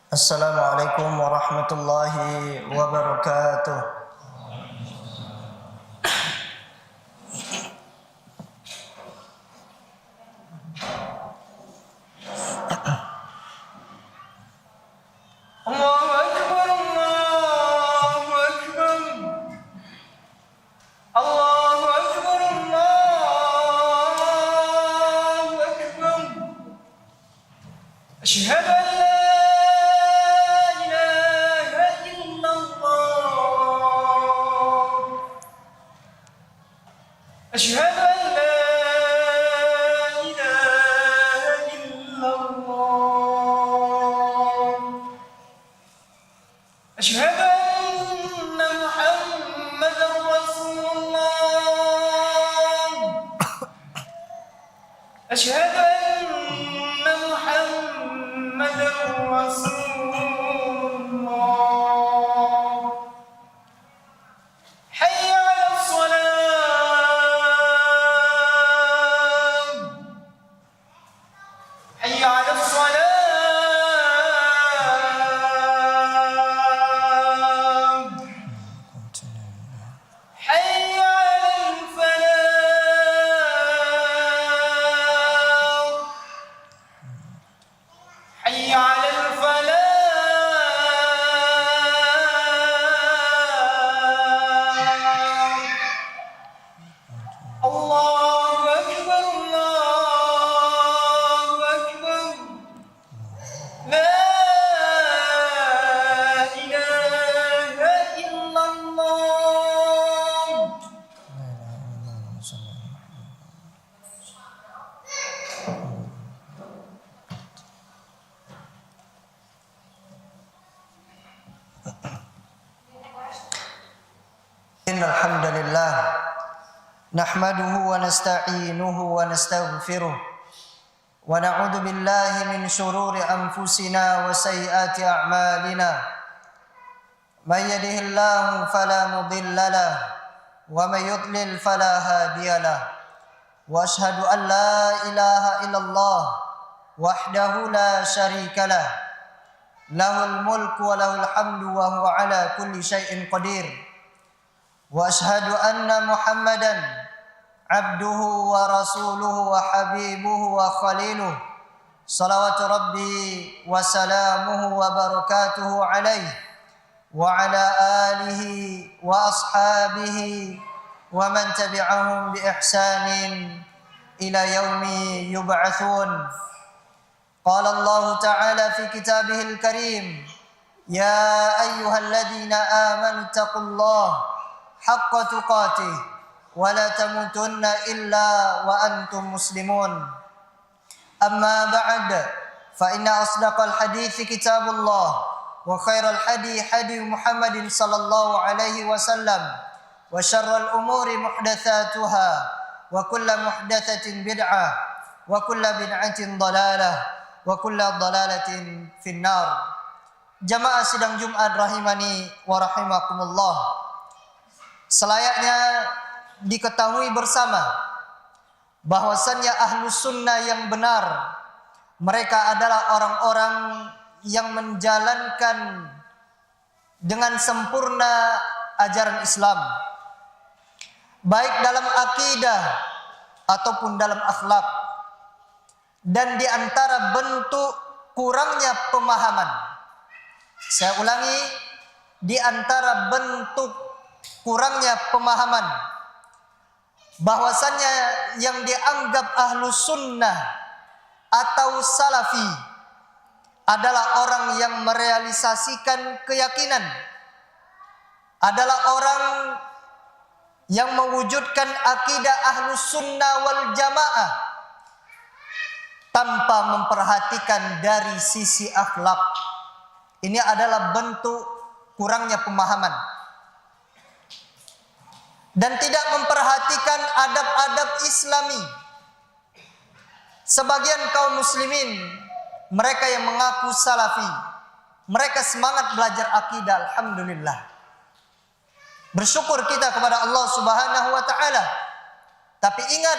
Assalamualaikum warahmatullahi wabarakatuh. Allahu Akbar, Allahu Akbar, Allahu Akbar, Allahu Akbar. Asyhadu an la ilaha illallah. Asyhadu an la ilaha illallah. أشهد أن محمدا رسول الله. أشهد أن محمدا رسول الله. حي على الصلاة. حي على الصلاة. حي على الفلاح. حي على الفلاح. الله أكبر، الله أكبر. لا إله إلا الله. Innal hamdalillah nahmaduhu wa nasta'inuhu wa nastaghfiruh wa na'udzu billahi min shururi anfusina wa sayyiati a'malina. May yahdihillahu fala mudilla lahu wa may yudlil fala hadiyalah. Wa asyhadu an la ilaha illallah wahdahu la syarikalah. Lahul mulku wa lahul hamdu wa huwa ala kulli syai'in qadir. Wa asyhadu anna Muhammadan abduhu wa rasuluhu wa habibuhu wa khaliluh. Salawatu rabbi wa salamuhu wa barakatuhu alaihi wa ala alihi wa ashabihi wa man tabi'ahum bi ihsanin ila yaumi yub'atsun. Qala Allah ta'ala fi kitabihil karim, ya ayyuhalladzina amanu taqullaha haqqa tuqatih wa la tamutunna illa wa antum muslimun. Amma ba'd, fa inna asdaqal hadithi kitabullah wa khairal hadi hadi Muhammadin sallallahu alaihi wasallam wa syarral umuri muhdatsatuha wa kullu muhdatsatin bid'ah wa kullu bid'atin dhalalah wa kullu dhalalatin finnar. Jamaah sidang Jumat rahimani wa rahimakumullah. Selayaknya diketahui bersama bahwasannya ahlus sunnah yang benar, mereka adalah orang-orang yang menjalankan dengan sempurna ajaran Islam, baik dalam akidah ataupun dalam akhlak. Dan di antara bentuk kurangnya pemahaman, saya ulangi, di antara bentuk kurangnya pemahaman bahwasannya yang dianggap ahlus sunnah atau salafi adalah orang yang merealisasikan keyakinan, adalah orang yang mewujudkan akidah ahlus sunnah wal jamaah tanpa memperhatikan dari sisi akhlak. Ini adalah bentuk kurangnya pemahaman. Dan tidak memperhatikan adab-adab Islami. Sebagian kaum muslimin, mereka yang mengaku salafi, mereka semangat belajar akidah, alhamdulillah. Bersyukur kita kepada Allah Subhanahu wa taala. Tapi ingat,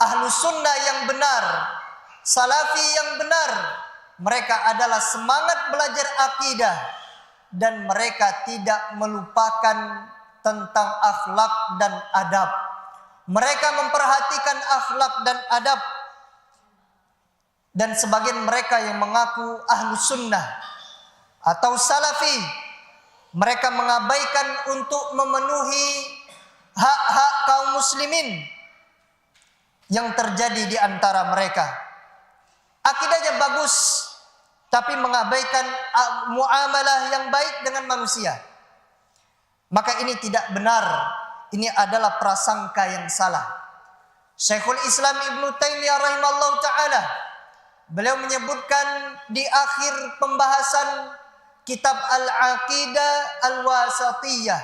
ahlus sunnah yang benar, salafi yang benar, mereka adalah semangat belajar akidah dan mereka tidak melupakan tentang akhlak dan adab. Mereka memperhatikan akhlak dan adab. Dan sebagian mereka yang mengaku ahlus sunnah atau salafi, mereka mengabaikan untuk memenuhi hak-hak kaum muslimin yang terjadi di antara mereka. Akidahnya bagus, tapi mengabaikan muamalah yang baik dengan manusia. Maka ini tidak benar. Ini adalah prasangka yang salah. Syekhul Islam Ibnu Taimiyah rahimahullah ta'ala, beliau menyebutkan di akhir pembahasan kitab Al-Aqidah Al-Wasatiyah,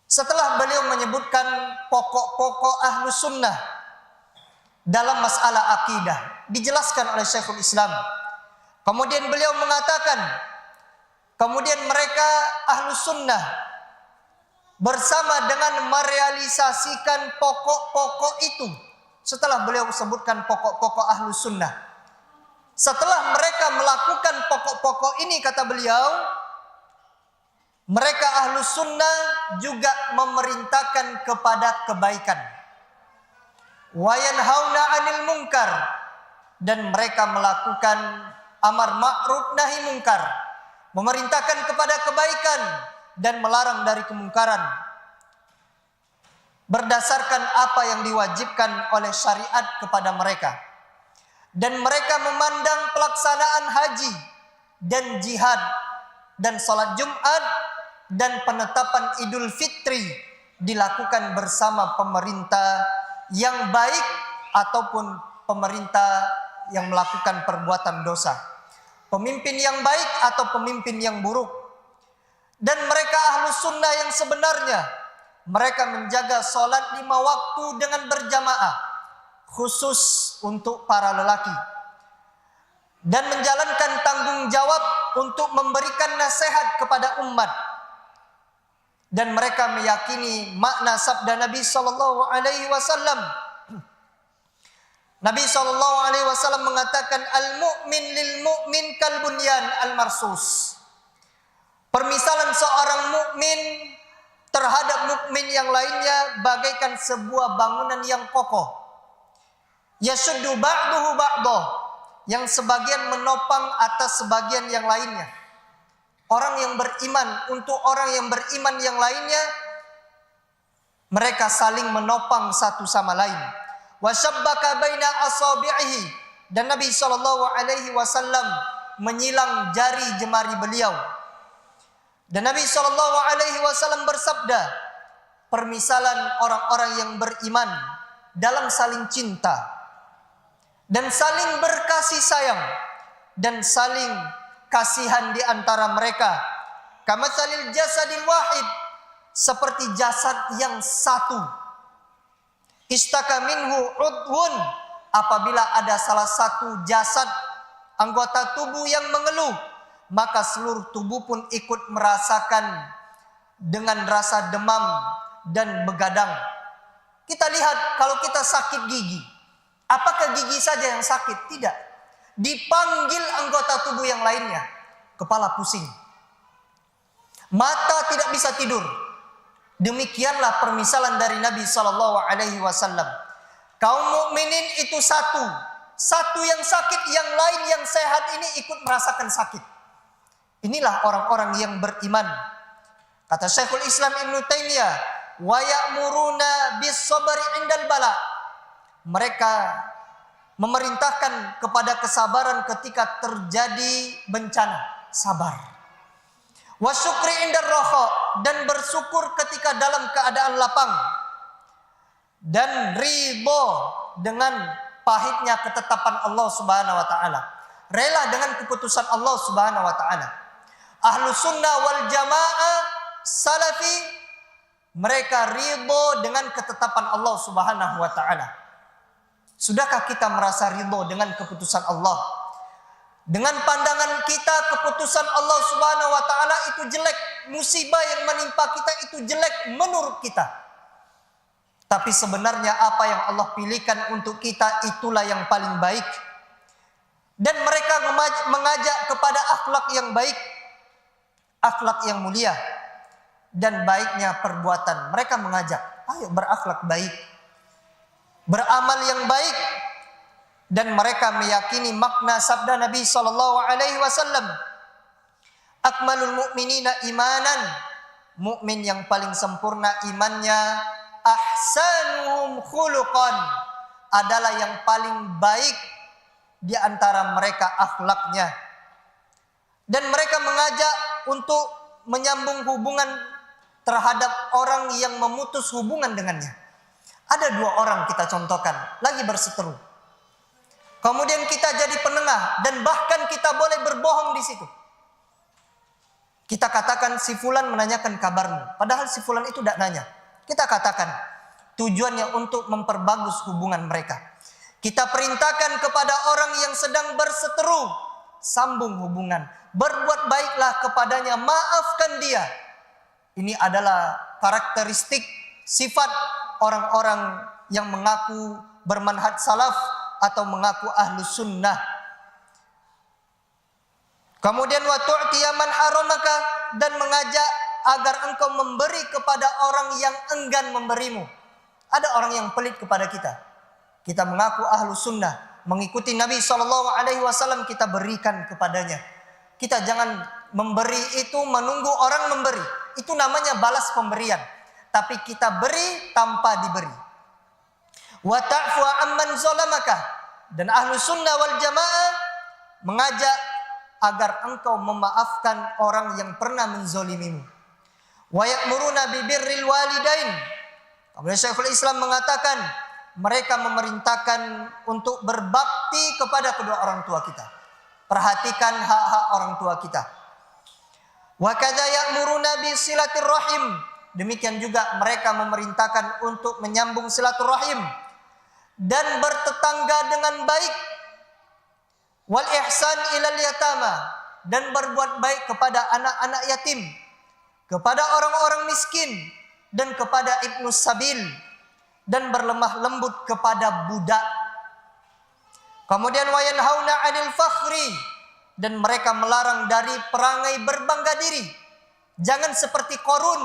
setelah beliau menyebutkan pokok-pokok ahlus sunnah dalam masalah akidah, dijelaskan oleh Syekhul Islam. Kemudian beliau mengatakan, kemudian mereka ahlus sunnah bersama dengan merealisasikan pokok-pokok itu. Setelah beliau sebutkan pokok-pokok ahlus sunnah, setelah mereka melakukan pokok-pokok ini, kata beliau, mereka ahlus sunnah juga memerintahkan kepada kebaikan, wa yanhauna 'anil munkar, dan mereka melakukan amar ma'ruf nahi munkar, memerintahkan kepada kebaikan dan melarang dari kemungkaran, berdasarkan apa yang diwajibkan oleh syariat kepada mereka. Dan mereka memandang pelaksanaan haji dan jihad dan salat Jumat dan penetapan Idul Fitri dilakukan bersama pemerintah yang baik ataupun pemerintah yang melakukan perbuatan dosa, pemimpin yang baik atau pemimpin yang buruk. Dan mereka ahlus sunnah yang sebenarnya, mereka menjaga sholat 5 waktu dengan berjamaah, khusus untuk para lelaki, dan menjalankan tanggung jawab untuk memberikan nasihat kepada umat. Dan mereka meyakini makna sabda Nabi sallallahu alaihi wasallam. Nabi sallallahu alaihi wasallam mengatakan, al-mu'min lil mu'min kal bunyan al-marsus. Permisalan seorang mukmin terhadap mukmin yang lainnya bagaikan sebuah bangunan yang kokoh. Yashuddu ba'duhu ba'dah, yang sebagian menopang atas sebagian yang lainnya. Orang yang beriman untuk orang yang beriman yang lainnya, mereka saling menopang satu sama lain. Wa syabbaka baina asabi'ihi, dan Nabi sallallahu alaihi wasallam menyilang jari jemari beliau. Dan Nabi sallallahu alaihi wasallam bersabda, permisalan orang-orang yang beriman dalam saling cinta dan saling berkasih sayang dan saling kasihan di antara mereka, kamatsalil jasadil wahid, seperti jasad yang satu. Istaka minhu udhun, apabila ada salah satu jasad anggota tubuh yang mengeluh, maka seluruh tubuh pun ikut merasakan dengan rasa demam dan begadang. Kita lihat kalau kita sakit gigi, apakah gigi saja yang sakit? Tidak. Dipanggil anggota tubuh yang lainnya. Kepala pusing, mata tidak bisa tidur. Demikianlah permisalan dari Nabi sallallahu alaihi wasallam. Kaum mukminin itu satu. Satu yang sakit, yang lain yang sehat ini ikut merasakan sakit. Inilah orang-orang yang beriman. Kata Syekhul Islam Ibnu Taimiyah, wa ya'muruna bis sabri indal bala. Mereka memerintahkan kepada kesabaran ketika terjadi bencana, sabar. Wa syukri indar raha, dan bersyukur ketika dalam keadaan lapang. Dan ridho dengan pahitnya ketetapan Allah Subhanahu wa taala. Rela dengan keputusan Allah Subhanahu wa taala. Ahlus sunnah wal jamaah salafi, mereka ridho dengan ketetapan Allah Subhanahu wa taala. Sudahkah kita merasa ridho dengan keputusan Allah? Dengan pandangan kita keputusan Allah Subhanahu wa taala itu jelek, musibah yang menimpa kita itu jelek menurut kita. Tapi sebenarnya apa yang Allah pilihkan untuk kita itulah yang paling baik. dan mereka mengajak kepada akhlak yang baik, akhlak yang mulia dan baiknya perbuatan. Mereka mengajak, ayo berakhlak baik, beramal yang baik, dan mereka meyakini makna sabda Nabi sallallahu alaihi wasallam, akmalul mu'minina imanan, mukmin yang paling sempurna imannya, ahsanuhum khuluqan, adalah yang paling baik di antara mereka akhlaknya. Dan mereka mengajak untuk menyambung hubungan terhadap orang yang memutus hubungan dengannya. Ada 2 orang kita contohkan, lagi berseteru. Kemudian kita jadi penengah dan bahkan kita boleh berbohong di situ. Kita katakan si fulan menanyakan kabarmu, padahal si fulan itu tidak nanya. Kita katakan tujuannya untuk memperbagus hubungan mereka. Kita perintahkan kepada orang yang sedang berseteru, sambung hubungan, berbuat baiklah kepadanya, maafkan dia. Ini adalah karakteristik sifat orang-orang yang mengaku bermanhaj salaf atau mengaku ahlus sunnah. Kemudian wa tu'tiya man haramaka, dan mengajak agar engkau memberi kepada orang yang enggan memberimu. Ada orang yang pelit kepada kita. Kita mengaku ahlus sunnah, mengikuti Nabi SAW, kita berikan kepadanya. Kita jangan memberi itu menunggu orang memberi. Itu namanya balas pemberian. Tapi kita beri tanpa diberi. Wa ta'fu amman zalamaka, dan ahlus sunnah wal jamaah mengajak agar engkau memaafkan orang yang pernah menzolimimu. Wa ya'muruna bi birril walidain. Kemudian Syekhul Islam mengatakan mereka memerintahkan untuk berbakti kepada kedua orang tua kita. Perhatikan hak-hak orang tua kita. Wa kadza ya'muruna bi silatir rahim. Demikian juga mereka memerintahkan untuk menyambung silaturahim dan bertetangga dengan baik. Wal ihsan ilal yatama, dan berbuat baik kepada anak-anak yatim, kepada orang-orang miskin, dan kepada ibnus sabil, dan berlemah lembut kepada budak. Kemudian wa yanhauna 'anil fakhri, dan mereka melarang dari perangai berbangga diri. Jangan seperti Qarun.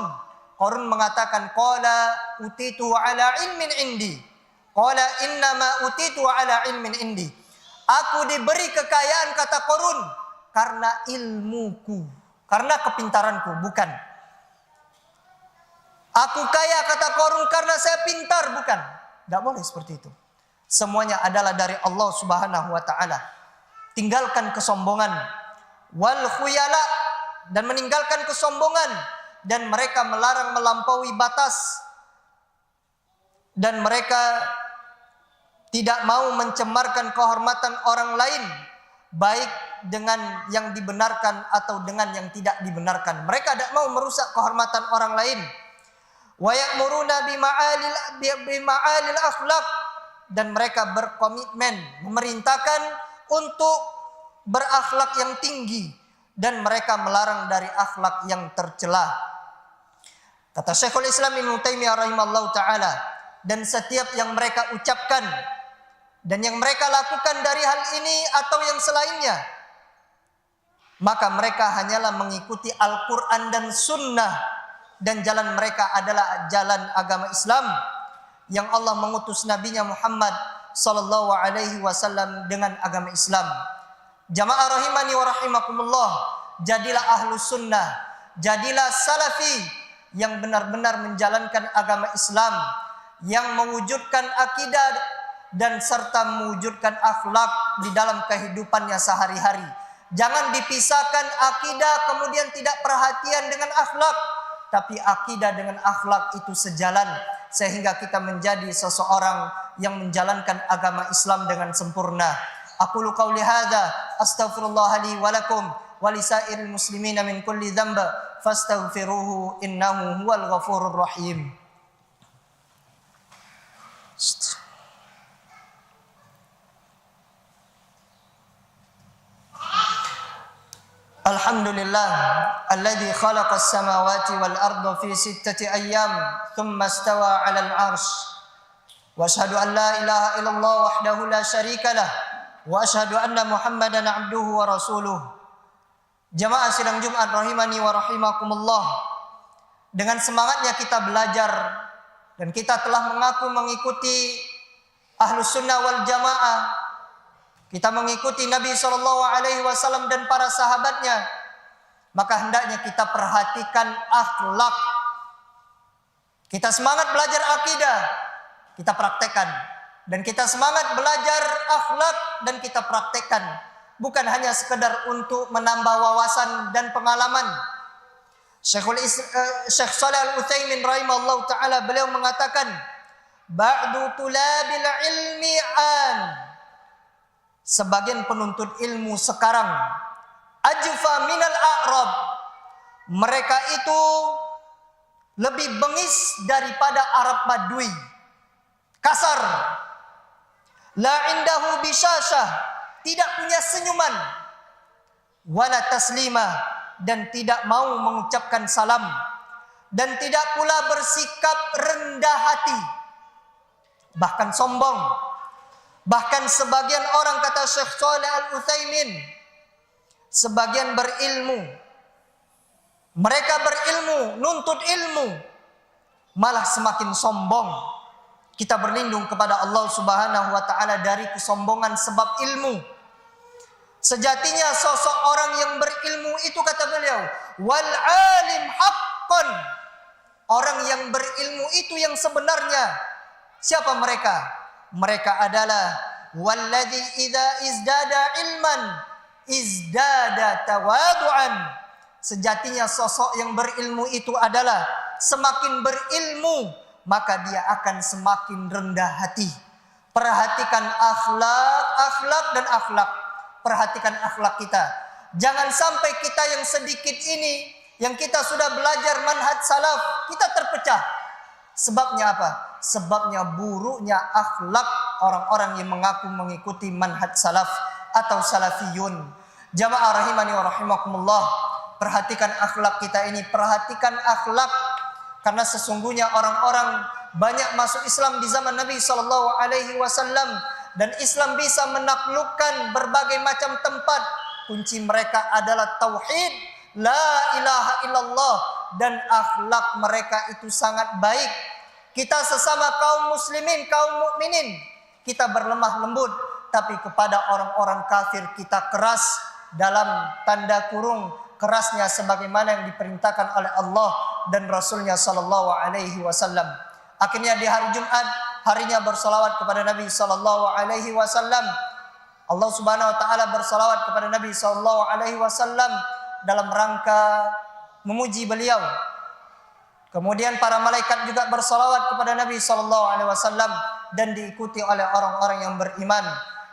Qarun mengatakan qala utitu ala ilmin indi. Qala innama utitu ala ilmin indi. Aku diberi kekayaan, kata Qarun, karena ilmuku, karena kepintaranku, bukan. Aku kaya, kata Qarun, karena saya pintar, bukan. Tidak boleh seperti itu. Semuanya adalah dari Allah Subhanahu wa taala. Tinggalkan kesombongan, wal khuyala, dan meninggalkan kesombongan, dan mereka melarang melampaui batas, dan mereka tidak mau mencemarkan kehormatan orang lain, baik dengan yang dibenarkan atau dengan yang tidak dibenarkan. Mereka tidak mau merusak kehormatan orang lain. Wa ya'muruna bima'alil akhlaq, dan mereka berkomitmen memerintahkan untuk berakhlak yang tinggi, dan mereka melarang dari akhlak yang tercela. Kata Syekhul Islam Ibnu Taimiyah rahimahullah taala, dan setiap yang mereka ucapkan dan yang mereka lakukan dari hal ini atau yang selainnya, maka mereka hanyalah mengikuti Al-Quran dan Sunnah, dan jalan mereka adalah jalan agama Islam yang Allah mengutus Nabi-Nya Muhammad sallallahu alaihi wasallam dengan agama Islam. Jamaah rahimani wa rahimakumullah, jadilah ahlus sunnah, jadilah salafi yang benar-benar menjalankan agama Islam, yang mewujudkan akidah dan serta mewujudkan akhlak di dalam kehidupannya sehari-hari. Jangan dipisahkan akidah kemudian tidak perhatian dengan akhlak, tapi akidah dengan akhlak itu sejalan, sehingga kita menjadi seseorang yang menjalankan agama Islam dengan sempurna. Aqulu qauli hadza astaghfirullah li wa lakum wa lisairil muslimina min kulli dhanb fastaghfiruhu innahu huwal ghafurur rahim. Alhamdulillah alladzi khalaqas samawati wal arda fi 6 ayyam thumma istawa 'alal 'arsy wa asyhadu an la ilaha illallah wahdahu la syarika lah wa asyhadu anna Muhammadan abduhu wa rasuluh. Jamaah sidang Jumat rahimani wa rahimakumullah. Dengan semangatnya kita belajar dan kita telah mengaku mengikuti Ahlus Sunnah wal Jamaah. Kita mengikuti Nabi SAW dan para sahabatnya. Maka hendaknya kita perhatikan akhlak. Kita semangat belajar akidah, kita praktekkan. Dan kita semangat belajar akhlak dan kita praktekkan. Bukan hanya sekedar untuk menambah wawasan dan pengalaman. Syekh Shalih Al-Utsaimin rahimahullah ta'ala beliau mengatakan, ba'du tulabil ilmi an. Sebagian penuntut ilmu sekarang ajfa minal a'rab. Mereka itu lebih bengis daripada Arab Badui. Kasar. La indahu bisyashah. Tidak punya senyuman. Wala taslimah. Dan tidak mau mengucapkan salam. Dan tidak pula bersikap rendah hati. Bahkan sombong. Bahkan sebagian orang, kata Syekh Shalih Al-Utsaimin, sebagian berilmu, mereka berilmu, nuntut ilmu, malah semakin sombong. Kita berlindung kepada Allah Subhanahu wa ta'ala dari kesombongan sebab ilmu. Sejatinya sosok orang yang berilmu itu, kata beliau, wal alim haqqan. Orang yang berilmu itu yang sebenarnya. Siapa mereka? Mereka adalah walladzi idza izdada ilman izdada tawadu'an. Sejatinya sosok yang berilmu itu adalah semakin berilmu maka dia akan semakin rendah hati. Perhatikan akhlak dan akhlak. Perhatikan akhlak kita. Jangan sampai kita yang sedikit ini, yang kita sudah belajar manhaj salaf, kita terpecah. Sebabnya apa? Sebabnya buruknya akhlak orang-orang yang mengaku mengikuti manhaj salaf atau salafiyun. Jamaah rahimani wa rahimakumullah. Perhatikan akhlak kita ini, perhatikan akhlak. Karena sesungguhnya orang-orang banyak masuk Islam di zaman Nabi SAW. Dan Islam bisa menaklukkan berbagai macam tempat. Kunci mereka adalah tauhid, la ilaha illallah. Dan akhlak mereka itu sangat baik. Kita sesama kaum muslimin, kaum mukminin, kita berlemah lembut. Tapi kepada orang-orang kafir kita keras, dalam tanda kurung kerasnya sebagaimana yang diperintahkan oleh Allah dan Rasulnya sallallahu alaihi wasallam. Akhirnya di hari Jumat, harinya bersalawat kepada Nabi sallallahu alaihi wasallam. Allah Subhanahu wa taala bersalawat kepada Nabi sallallahu alaihi wasallam dalam rangka memuji beliau. Kemudian para malaikat juga bersalawat kepada Nabi sallallahu alaihi wasallam dan diikuti oleh orang-orang yang beriman.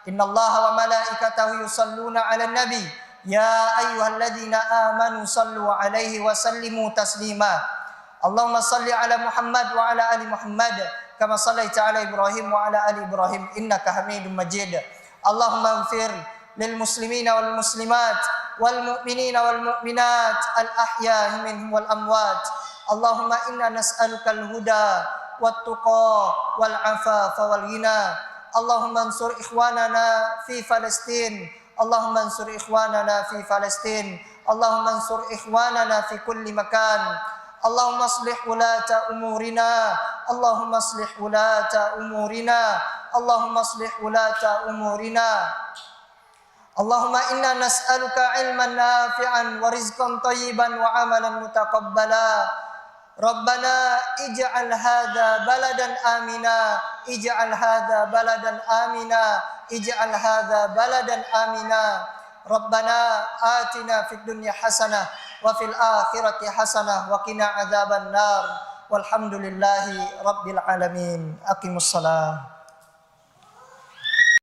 Innallaha wa malaikatahu yusalluna 'alan nabi ya ayyuhalladzina amanu sallu 'alaihi wa sallimu taslima. Allahumma salli 'ala Muhammad wa 'ala ali Muhammad kama shallaita 'ala Ibrahim wa 'ala ali Ibrahim innaka Hamidum Majid. Allahumma ighfir lil muslimina wal muslimat wal mu'minina wal mu'minat al ahya'i minhum wal amwat. Allahumma inna nas'aluka al-huda wat tuqa wal afafa wal ghina. Allahumma ansur ikhwanana fi Palestin. Allahumma ansur ikhwanana fi Palestin. Allahumma ansur ikhwanana fi kulli makan. Allahumma aslih ulata umurina. Allahumma aslih ulata umurina. Allahumma aslih ulata umurina. Allahumma inna nas'aluka ilman nafi'an wa rizqan tayyiban wa amalan mutaqabbala. Rabbana ij'al hadha baladan amina, ij'al hadha baladan amina, ij'al hadha baladan amina. Rabbana atina fid dunya hasanah wa fil akhirati hasanah wa qina adzaban nar. Walhamdulillahi rabbil alamin. Aqimussalam.